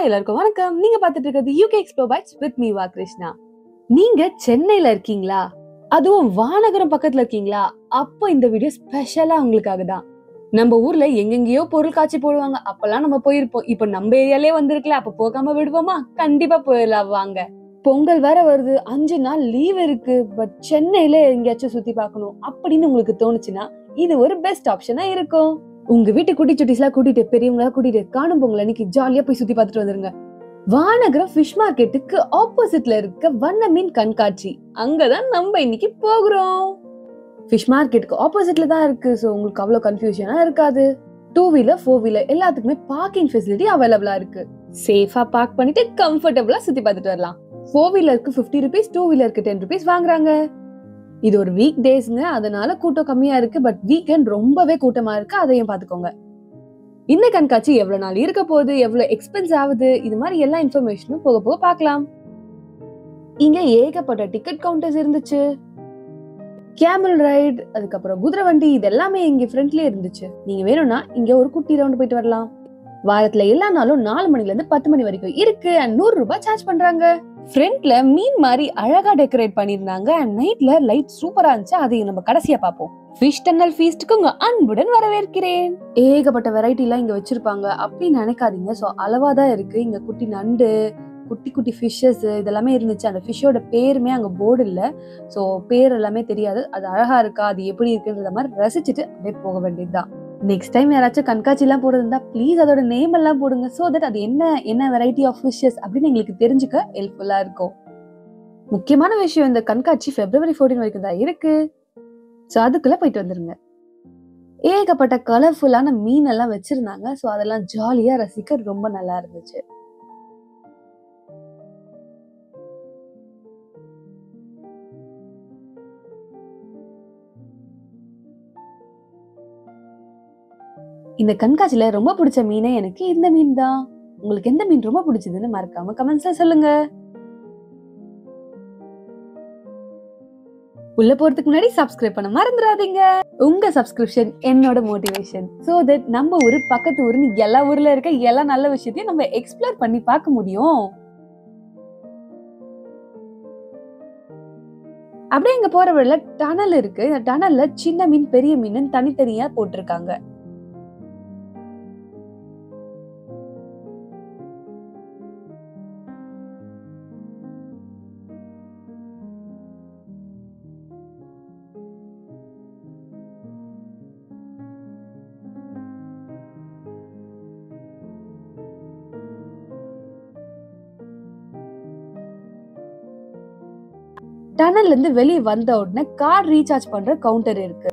Hi எல்லாருக்கும் வணக்கம். நீங்க பார்த்துட்டு இருக்கிறது UK explore bites with me வா கிருஷ்ணா. நீங்க சென்னையில இருக்கீங்களா? அதுவும் வானகரம் பக்கத்துல இருக்கீங்களா? அப்ப இந்த வீடியோ ஸ்பெஷலா உங்களுக்காக தான். நம்ம ஊர்ல எங்கெங்கயோ பொருள் காட்சி போடுவாங்க. அப்பெல்லாம் நம்ம போயிருப்போம். இப்ப நம்ம ஏரியாலே வந்திருக்கல, அப்ப போகாம விடுவோமா? கண்டிப்பா போயிடலாம் வாங்க. பொங்கல் வேற வருது, 5 நாள் லீவ் இருக்கு. பட் சென்னையில எங்கேயாச்சும் சுத்தி பார்க்கணும் அப்படின்னு உங்களுக்கு தோணுச்சுன்னா இது ஒரு பெஸ்ட் ஆப்ஷனா இருக்கும். உங்க வீட்டு குட்டி சுட்டிஸ்லாம் கூட்டிட்டு பெரியவங்களா கூட்டிட்டு காணும் பொங்கல் அன்னைக்கு ஜாலியா போய் சுத்தி பார்த்துட்டு வந்துருங்க. வானகரம் ஃபிஷ் மார்க்கெட்டுக்கு ஆப்போசிட்ல இருக்க வண்ண மீன் கண்காட்சி, அங்கதான் நம்ம இன்னைக்கு போகிறோம். ஃபிஷ் மார்க்கெட்டுக்கு ஆப்போசிட்ல தான் இருக்கு. சோ உங்களுக்கு அவ்வளவு கன்ஃபியூஷனா இருக்காது. 2 வீலர் 4 வீலர் எல்லாத்துக்குமே பார்க்கிங் ஃபெசிலிட்டி அவைலபிளா இருக்கு. சேஃபா பார்க் பண்ணிட்டு கம்ஃபர்டபுளா சுத்தி பார்த்துட்டு வரலாம். 4 வீலருக்கு 50 rupees, 2 வீலருக்கு 10 rupees வாங்குறாங்க. இது ஒரு வீக் டேஸ்ங்க, அதனால கூட்டம் கம்மியா இருக்கு. பட் வீக்கெண்ட் ரொம்பவே கூட்டமா இருக்கு, அதையும் பாத்துக்கோங்க. இந்த கண்காட்சி எவ்வளவு நாள் இருக்க போகுது, எவ்வளவு எக்ஸ்பென்ஸ் ஆகுது, இது மாதிரி எல்லா இன்ஃபர்மேஷனும் போக போக பார்க்கலாம். இங்க ஏகப்பட்ட டிக்கெட் கவுண்டர்ஸ் இருந்துச்சு. கேமல் ரைட், அதுக்கப்புறம் குதிரை வண்டி, இது எல்லாமே இங்க ஃப்ரண்ட்லயே இருந்துச்சு. நீங்க வேணும்னா இங்க ஒரு குட்டி ரவுண்ட் போயிட்டு வரலாம். வாரத்துல எல்லா நாளும் 4 மணில இருந்து 10 மணி வரைக்கும் இருக்கு. 100 ரூபாய் சார்ஜ் பண்றாங்க. ஃப்ரண்ட்ல மீன் மாதிரி அழகா டெக்கரேட் பண்ணிருந்தாங்க. நைட்ல லைட் சூப்பரா இருந்துச்சு. அதையும் நம்ம கடைசியா பாப்போம். ஃபிஷ் டன்னல் ஃபீஸ்டுக்கு உங்க அன்புடன் வரவேற்கிறேன். ஏகப்பட்ட வெரைட்டி எல்லாம் இங்க வச்சிருப்பாங்க அப்படின்னு நினைக்காதீங்க. சோ அளவாதான் இருக்கு. இங்க குட்டி நண்டு, குட்டி குட்டி ஃபிஷ்ஷஸ் இதெல்லாமே இருந்துச்சு. அந்த ஃபிஷ்ஷோட பேருமே அங்க போர்டு இல்ல. சோ பேர் எல்லாமே தெரியாது. அது அழகா இருக்கா, அது எப்படி இருக்குன்ற மாதிரி ரசிச்சுட்டு அப்படியே போக வேண்டியதுதான். நெக்ஸ்ட் டைம் யாராச்சும் கண்காட்சி எல்லாம் போடுறதா ப்ளீஸ் அதோட நேம் எல்லாம் போடுங்க. சோ தட் அது என்ன வெரைட்டி ஆஃப் ஃபிஷஸ் அப்படின்னு எங்களுக்கு தெரிஞ்சுக்க ஹெல்ப்ஃபுல்லா இருக்கும். முக்கியமான விஷயம், இந்த கண்காட்சி February 14 வரைக்கும் தான் இருக்கு. சோ அதுக்குள்ள போயிட்டு வந்துருங்க. ஏகப்பட்ட கலர்ஃபுல்லான மீன் எல்லாம் வச்சிருந்தாங்க. சோ அதெல்லாம் ஜாலியா ரசிக்க ரொம்ப நல்லா இருந்துச்சு. இந்த கண்காட்சியில ரொம்ப பிடிச்ச மீனே எனக்கு இந்த மீன் தான். உங்களுக்கு எந்த மீன் ரொம்ப பிடிச்சதுன்னு மறக்காம கமெண்ட்ஸ்ல சொல்லுங்க. உள்ள போறதுக்கு முன்னாடி சப்ஸ்கிரைப் பண்ண மறந்துடாதீங்க. உங்க சப்ஸ்கிரிப்ஷன் என்னோட மோட்டிவேஷன். சோ தட் நம்ம ஊரு பக்கத்து ஊருன்னு எல்லா ஊர்ல இருக்க எல்லா நல்ல விஷயத்தையும் நம்ம எக்ஸ்ப்ளோர் பண்ணி பார்க்க முடியும். அப்படியே இங்க போற வழியில டனல் இருக்கு. இந்த டனல்ல சின்ன மீன் பெரிய மீன் தனித்தனியா போட்டிருக்காங்க. டனல்ல இருந்து வெளியே வந்த உடனே கார்டு ரீசார்ஜ் பண்ற கவுண்டர் இருக்கு.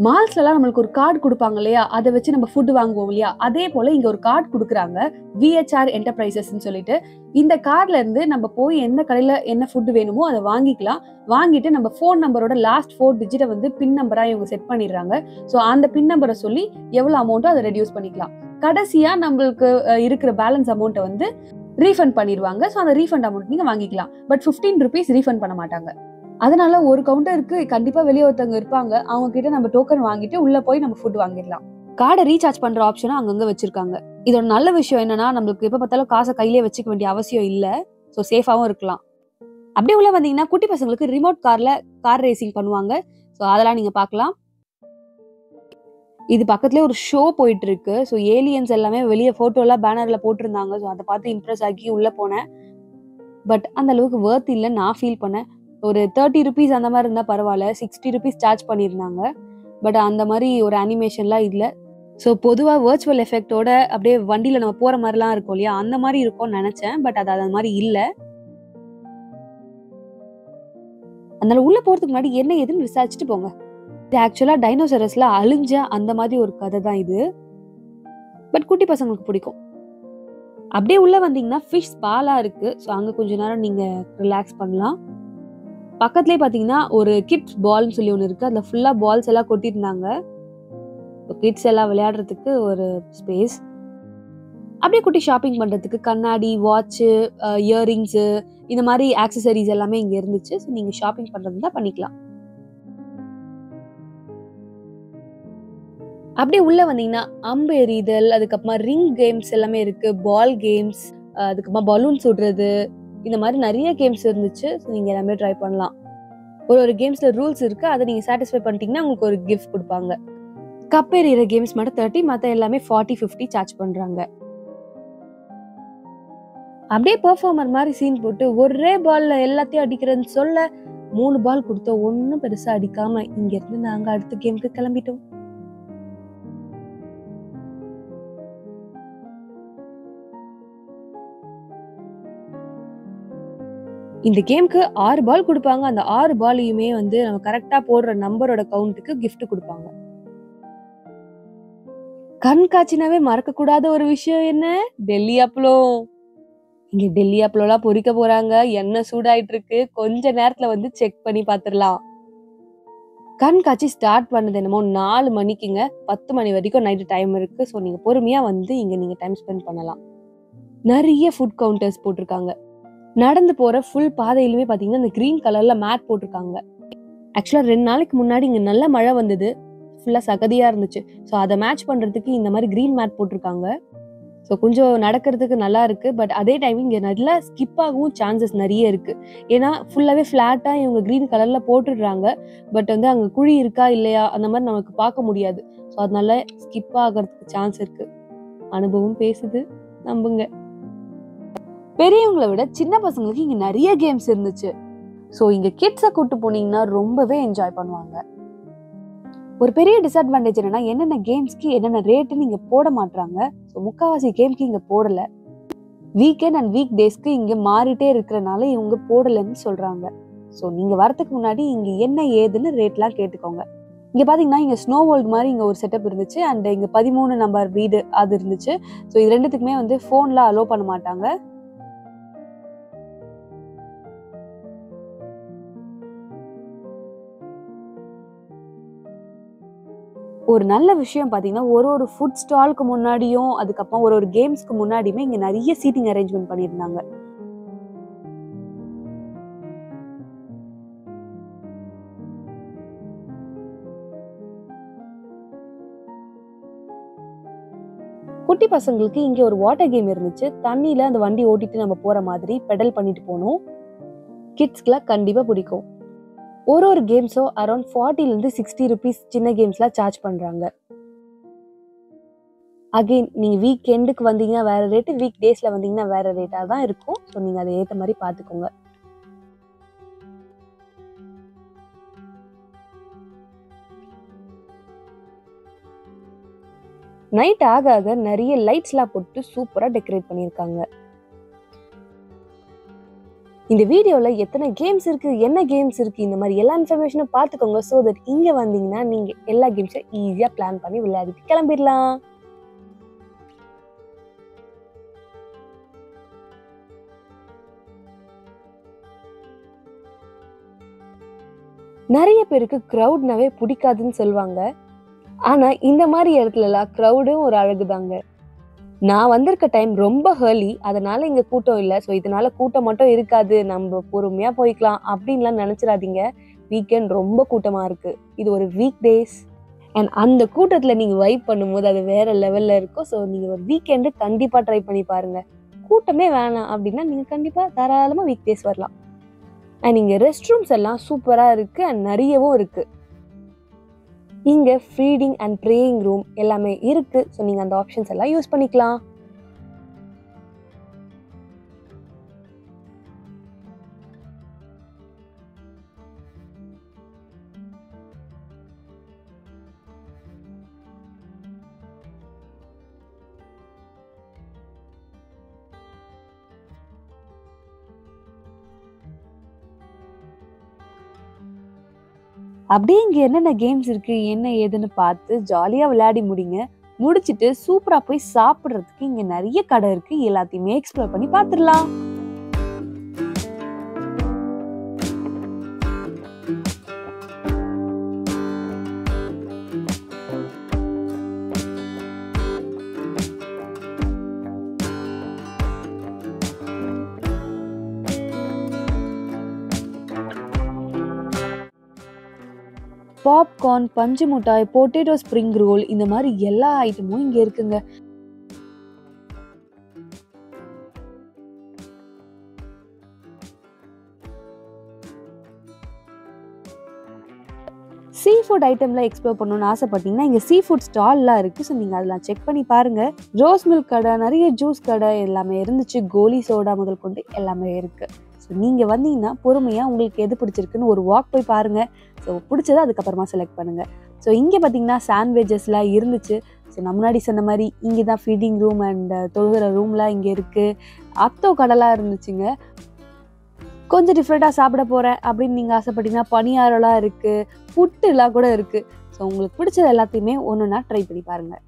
மால்ஸ்ல எல்லாம் நம்மளுக்கு ஒரு கார்டு கொடுப்பாங்க இல்லையா, அதை வச்சு நம்ம ஃபுட் வாங்குவோம் இல்லையா, அதே போல இங்க ஒரு கார்டு கொடுக்குறாங்க. VHR என்டர்பிரைசஸ் சொல்லிட்டு இந்த கார்டுல இருந்து நம்ம போய் எந்த கடையில என்ன ஃபுட் வேணுமோ அதை வாங்கிக்கலாம். வாங்கிட்டு நம்ம போன் நம்பரோட லாஸ்ட் 4 டிஜிட்டை வந்து பின் நம்பரா இவங்க செட் பண்ணிடுறாங்க. சோ அந்த பின் நம்பரை சொல்லி எவ்வளவு அமௌண்ட்டோ அதை ரெடியூஸ் பண்ணிக்கலாம். கடைசியா நம்மளுக்கு இருக்கிற பேலன்ஸ் அமௌண்ட்டை வந்து ரீஃபண்ட் பண்ணிடுவாங்க. சோ அந்த ரீஃபண்ட் அமௌண்ட் நீங்க வாங்கிக்கலாம். பட் 15 rupees ரீஃபண்ட் பண்ண மாட்டாங்க. அதனால ஒரு கவுண்டருக்கு கண்டிப்பா வெளியே ஒருத்தவங்க இருப்பாங்க. அவங்க கிட்ட நம்ம டோக்கன் வாங்கிட்டு உள்ள போய் நம்ம ஃபுட் வாங்கிடலாம். கார்டை ரீசார்ஜ் பண்ற ஆப்ஷனும் அங்கங்க வச்சிருக்காங்க. இதோட நல்ல விஷயம் என்னன்னா, நம்மளுக்கு எப்ப பார்த்தாலும் காசை கையிலே வச்சுக்க வேண்டிய அவசியம் இல்ல. சோ சேஃபாவும் இருக்கலாம். அப்படியே உள்ள வந்தீங்கன்னா குட்டி பசங்களுக்கு ரிமோட் கார்ல கார் ரேசிங் பண்ணுவாங்க. சோ அதெல்லாம் நீங்க பார்க்கலாம். இது பக்கத்துலயே ஒரு ஷோ போயிட்டு இருக்கு. சோ ஏலியன்ஸ் எல்லாமே வெளியே போட்டோ எல்லாம் பேனர்ல போட்டிருந்தாங்க. சோ அதை பார்த்து இம்ப்ரெஸ் ஆகி உள்ள போனேன். பட் அந்த அளவுக்கு வர்த் இல்ல நான் ஃபீல் பண்ணேன். ஒரு 30 rupees அந்த மாதிரி இருந்தா பரவாயில்ல. 60 rupees சார்ஜ் பண்ணியிருந்தாங்க. பட் அந்த மாதிரி ஒரு அனிமேஷன்லாம் இல்ல. ஸோ பொதுவா வர்ச்சுவல் எஃபெக்டோட அப்படியே வண்டியில நம்ம போற மாதிரிலாம் இருக்கும் இல்லையா, அந்த மாதிரி இருக்கும்னு நினைச்சேன். பட் அது அந்த மாதிரி இல்ல. அதனால உள்ள போறதுக்கு முன்னாடி என்ன ஏதுன்னு விசாரிச்சுட்டு போங்க. இது ஆக்சுவலா டைனோசரஸ்ல அழிஞ்ச அந்த மாதிரி ஒரு கதை தான் இது. பட் குட்டி பசங்களுக்கு பிடிக்கும். அப்படியே உள்ள வந்தீங்கன்னா ஃபிஷ் ஸ்பாலாம் இருக்கு. ஸோ அங்க கொஞ்ச நேரம் நீங்க ரிலாக்ஸ் பண்ணலாம். பக்கத்துலயே பாத்தீங்கன்னா ஒரு கிட்ஸ் பால்னு சொல்லி ஒண்ணு இருக்கு. அதுல ஃபுல்லா பால்ஸ் எல்லாம் கொட்டிருந்தாங்க. கிட்ஸ் எல்லாம் விளையாடுறதுக்கு ஒரு ஸ்பேஸ். அப்படியே குட்டி ஷாப்பிங் பண்றதுக்கு கண்ணாடி, வாட்ச், இயரிங்ஸ், இந்த மாதிரி ஆக்சசரிஸ் எல்லாமே இங்க இருந்துச்சு. ஸோ நீங்க ஷாப்பிங் பண்றதுதான் பண்ணிக்கலாம். அப்படியே உள்ள வந்தீங்கன்னா அம்பு எறிதல், அதுக்கப்புறமா ரிங் கேம்ஸ் எல்லாமே இருக்கு, பால் கேம்ஸ், அதுக்கப்புறமா பலூன் சுடுறது, இந்த மாதிரி நிறைய கேம்ஸ் இருந்துச்சு. ஸோ நீங்கள் எல்லாமே ட்ரை பண்ணலாம். ஒரு கேம்ஸில் ரூல்ஸ் இருக்குது. அதை நீங்கள் சாட்டிஸ்ஃபை பண்ணிட்டீங்கன்னா உங்களுக்கு ஒரு கிஃப்ட் கொடுப்பாங்க. கப் எறிகிற கேம்ஸ் மட்டும் 30, மற்ற எல்லாமே 40-50 சார்ஜ் பண்ணுறாங்க. அப்படியே பெர்ஃபார்மர் மாதிரி சீன் போட்டு ஒரே பால்ல எல்லாத்தையும் அடிக்கிறேன்னு சொல்ல 3 பால் கொடுத்த ஒன்றும் பெருசாக அடிக்காம இங்கேருந்து நாங்கள் அடுத்த கேமுக்கு கிளம்பிட்டோம். இந்த கேமுக்கு 6 பால் கொடுப்பாங்க. அந்த 6 பாலையுமே வந்து நம்ம கரெக்டா போடுற நம்பரோட கவுண்ட்டுக்கு கிஃப்ட் கொடுப்பாங்க. கண்காட்சினாவே மறக்க கூடாத ஒரு விஷயம் என்ன? டெல்லி அப்பளம். இங்க டெல்லி அப்பளம்லாம் பொரிக்க போறாங்க. எண்ணெய் சூடாயிட்டு இருக்கு. கொஞ்ச நேரத்துல வந்து செக் பண்ணி பாத்துடலாம். கண்காட்சி ஸ்டார்ட் பண்ணது என்னமோ 4 மணிக்குங்க. 10 மணி வரைக்கும் நைட்டு டைம் இருக்கு. ஸோ நீங்க பொறுமையா வந்து இங்க நீங்க டைம் ஸ்பெண்ட் பண்ணலாம். நிறைய ஃபுட் கவுண்டர்ஸ் போட்டிருக்காங்க. நடந்து போற ஃபுல் பாதையிலுமே பாத்தீங்கன்னா இந்த கிரீன் கலர்ல மேட் போட்டிருக்காங்க. ஆக்சுவலா 2 நாளைக்கு முன்னாடி இங்க நல்ல மழை வந்தது. ஃபுல்லா சகதியா இருந்துச்சு. ஸோ அதை மேட்ச் பண்றதுக்கு இந்த மாதிரி கிரீன் மேட் போட்டிருக்காங்க. ஸோ கொஞ்சம் நடக்கிறதுக்கு நல்லா இருக்கு. பட் அதே டைம் இங்க நல்லா ஸ்கிப் ஆகவும் சான்சஸ் நிறைய இருக்கு. ஏன்னா ஃபுல்லாவே ஃபிளாட்டா இவங்க கிரீன் கலர்ல போட்டுடுறாங்க. பட் வந்து அங்க குழி இருக்கா இல்லையா அந்த மாதிரி நமக்கு பார்க்க முடியாது. ஸோ அதனால ஸ்கிப் ஆகிறதுக்கு சான்ஸ் இருக்கு. அனுபவம் பேசுது, நம்புங்க. பெரியவங்களை விட சின்ன பசங்களுக்கு இங்க நிறைய கேம்ஸ் இருந்துச்சு. ஸோ இங்க கிட்ஸை கூட்டு போனீங்கன்னா ரொம்பவே என்ஜாய் பண்ணுவாங்க. ஒரு பெரிய டிஸ்அட்வான்டேஜ் என்னன்னா என்னென்ன கேம்ஸ்க்கு என்னென்ன ரேட்டுன்னு இங்க போட மாட்டாங்க. ஸோ முக்காவாசி கேம்க்கு இங்க போடல. வீக்கெண்ட் அண்ட் வீக் டேஸ்க்கு இங்க மாறிட்டே இருக்கிறனால இவங்க போடலன்னு சொல்றாங்க. ஸோ நீங்க வரதுக்கு முன்னாடி இங்க என்ன ஏதுன்னு ரேட்லாம் கேட்டுக்கோங்க. இங்க பாத்தீங்கன்னா இங்க ஸ்னோ வேர்ல்ட் மாதிரி இங்க ஒரு செட்டப் இருந்துச்சு. அண்ட் இங்க 13 நம்பர் வீடு அது இருந்துச்சு. ஸோ இது ரெண்டுத்துக்குமே வந்து போன்ல அலோ பண்ண மாட்டாங்க. ஒரு நல்ல விஷயம் பாத்தீங்கன்னா ஒரு ஃபுட் ஸ்டாலுக்கு முன்னாடியும் அதுக்கப்புறம் ஒரு கேம்ஸ்க்கு முன்னாடியுமே இங்க நிறைய சீட்டிங் அரேஞ்ச்மெண்ட் பண்ணியிருந்தாங்க. குட்டி பசங்களுக்கு இங்க ஒரு வாட்டர் கேம் இருந்துச்சு. தண்ணியில அந்த வண்டி ஓட்டிட்டு நம்ம போற மாதிரி பெடல் பண்ணிட்டு போனோம். கிட்ஸ்க்குலாம் கண்டிப்பா பிடிக்கும். ஒரு கேம்ஸோ அரௌண்ட் 40 to 60 rupees சின்ன கேம்ஸ்லாம் சார்ஜ் பண்றாங்க. அகைன் நீங்க வீக்கெண்டுக்கு வந்தீங்கன்னா வேற ரேட்டு, வீக் டேஸ்ல வந்தீங்கன்னா வேற ரேட்டா தான் இருக்கும். ஸோ நீங்க அதை ஏற்ற மாதிரி பார்த்துக்கோங்க. நைட் ஆக ஆக நிறைய லைட்ஸ்லாம் போட்டு சூப்பரா டெக்கரேட் பண்ணியிருக்காங்க. இந்த வீடியோல எத்தனை கேம்ஸ் இருக்கு, என்ன கேம்ஸ் இருக்கு, இந்த மாதிரி எல்லா இன்ஃபர்மேஷனும் பார்த்துக்கோங்க. ஸோ தட் இங்க வந்தீங்கன்னா நீங்க எல்லா கேம்ஸையும் ஈஸியா பிளான் பண்ணி விளையாடிட்டு கிளம்பிடலாம். நிறைய பேருக்கு கிரவுட்னாவே பிடிக்காதுன்னு சொல்லுவாங்க. ஆனா இந்த மாதிரி இடத்துல எல்லாம் கிரவுடும் ஒரு அழகுதாங்க. நான் வந்திருக்க டைம் ரொம்ப ஹர்லி, அதனால இங்க கூட்டம் இல்லை. ஸோ இதனால கூட்டம் மட்டும் இருக்காது, நம்ம பொறுமையா போய்க்கலாம் அப்படின்லாம் நினைச்சிடாதீங்க. வீக்கெண்ட் ரொம்ப கூட்டமா இருக்கு. இது ஒரு வீக் டேஸ் அண்ட் அந்த கூட்டத்துல நீங்க வைப் பண்ணும்போது அது வேற லெவல்ல இருக்கும். ஸோ நீங்க ஒரு வீக்கெண்டு கண்டிப்பா ட்ரை பண்ணி பாருங்க. கூட்டமே வேணாம் அப்படின்னா நீங்க கண்டிப்பா தாராளமா வீக் டேஸ் வரலாம். அண்ட் இங்க ரெஸ்ட் ரூம்ஸ் எல்லாம் சூப்பரா இருக்கு அண்ட் நிறையவும் இருக்கு. இங்க ஃபீடிங் அண்ட் ப்ரேயிங் ரூம் எல்லாமே இருக்கு. ஸோ நீங்க அந்த ஆப்ஷன்ஸ் எல்லாம் யூஸ் பண்ணிக்கலாம். அப்படியே இங்க என்னென்ன கேம்ஸ் இருக்கு என்ன ஏதுன்னு பார்த்து ஜாலியா விளையாடி முடிச்சிட்டு சூப்பரா போய் சாப்பிடுறதுக்கு இங்க நிறைய கடை இருக்கு. எல்லாத்தையுமே எக்ஸ்ப்ளோர் பண்ணி பார்த்துடலாம். பாப்கார்ன், பஞ்சு மிட்டாய், பொட்டேட்டோ ஸ்ப்ரிங் ரோல் இந்த மாதிரி எல்லா ஐட்டமும் இங்க இருக்குங்க. ஃபுட் ஐட்டம்ல எக்ஸ்ப்ளோர் பண்ணணும்னு ஆசைப்பட்டீங்கன்னா இங்க சீ ஃபுட் ஸ்டால்லாம் இருக்கு. ஸோ நீங்க அதெல்லாம் செக் பண்ணி பாருங்க. ரோஸ் மில்க் கடை, நிறைய ஜூஸ் கடை எல்லாமே இருந்துச்சு. கோலி சோடா முதல் கொண்டு எல்லாமே இருக்கு. ஸோ நீங்க வந்தீங்கன்னா பொறுமையா உங்களுக்கு எது பிடிச்சிருக்குன்னு ஒரு வாக் போய் பாருங்க. ஸோ பிடிச்சதை அதுக்கப்புறமா செலக்ட் பண்ணுங்க. ஸோ இங்கே பார்த்தீங்கன்னா சாண்ட்விச்சஸ்லாம் இருந்துச்சு. ஸோ நான் முன்னாடி சொன்ன மாதிரி இங்கே தான் ஃபீடிங் ரூம் அண்ட் தொழுகிற ரூம்லாம் இங்கே இருக்குது. அத்தோ கடைலாம் இருந்துச்சுங்க. கொஞ்சம் டிஃப்ரெண்ட்டாக சாப்பிட போகிறேன் அப்படின்னு நீங்கள் ஆசைப்பட்டீங்கன்னா பனியாரெல்லாம் இருக்குது, புட்டுலாம் கூட இருக்குது. ஸோ உங்களுக்கு பிடிச்சது எல்லாத்தையுமே ஒன்றுனா ட்ரை பண்ணி பாருங்கள்.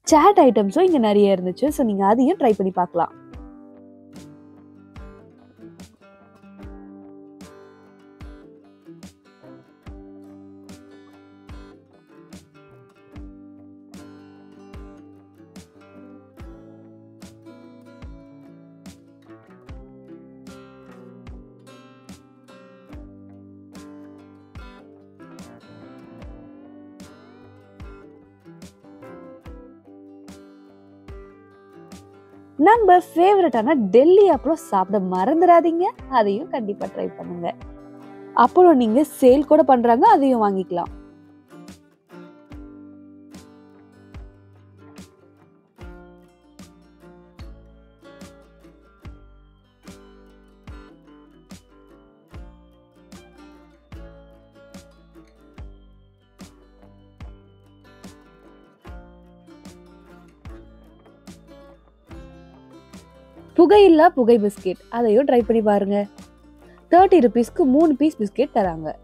சாட் ஐட்டம்ஸும் இங்கே நிறைய இருந்துச்சு. ஸோ நீங்கள் அதையும் ட்ரை பண்ணி பார்க்கலாம். நம்ம ஃபேவரட்டான டெல்லி அப்புறம் சாப்பிட மறந்துடாதீங்க. அதையும் கண்டிப்பா ட்ரை பண்ணுங்க. அப்புறம் நீங்க சேல் கூட பண்றாங்க, அதையும் வாங்கிக்கலாம். புகையில்லா புகை பிஸ்கெட், அதையும் ட்ரை பண்ணி பாருங்க. 30 rupeesக்கு 3 பீஸ் பிஸ்கெட் தராங்க.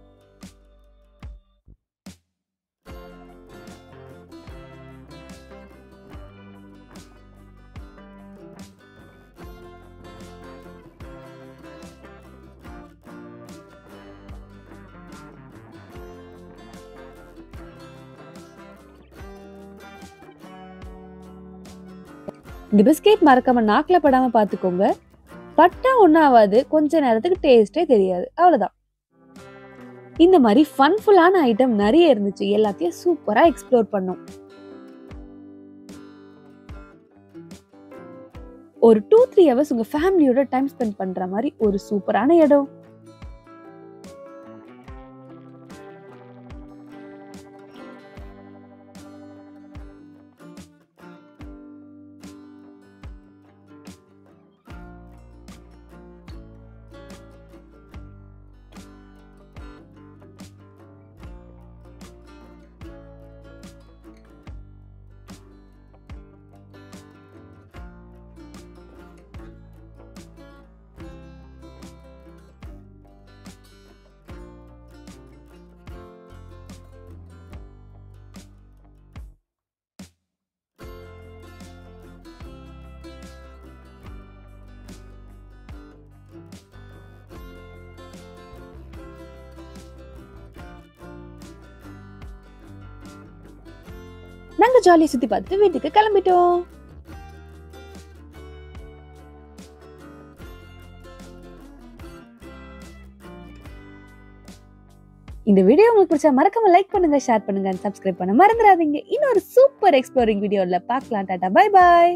இந்த பிஸ்கெட் மறக்காம நாக்குல படாம பாத்துக்கோங்க. பட்டா ஒன்னும் ஆகாது, கொஞ்ச நேரத்துக்கு டேஸ்டே தெரியாது, அவ்வளவுதான். இந்த மாதிரி ஃபன்ஃபுல்லான ஐட்டம் நிறைய இருந்துச்சு. எல்லாத்தையும் சூப்பரா எக்ஸ்ப்ளோர் பண்ணோம். ஒரு 2-3 hours உங்க ஃபேமிலியோட டைம் ஸ்பெண்ட் பண்ற மாதிரி ஒரு சூப்பரான இடம். நாங்க ஜாலியா சுத்தி பார்த்துட்டு வீட்டுக்கு கிளம்பிட்டோம். இந்த வீடியோ உங்களுக்கு பிடிச்சா மறக்காம லைக் பண்ணுங்க, ஷேர் பண்ணுங்க, சப்ஸ்கிரைப் பண்ண மறந்துடாதீங்க. இன்னொரு சூப்பர் எக்ஸ்ப்ளோரிங் வீடியோல பார்க்கலாம். Tata, bye bye.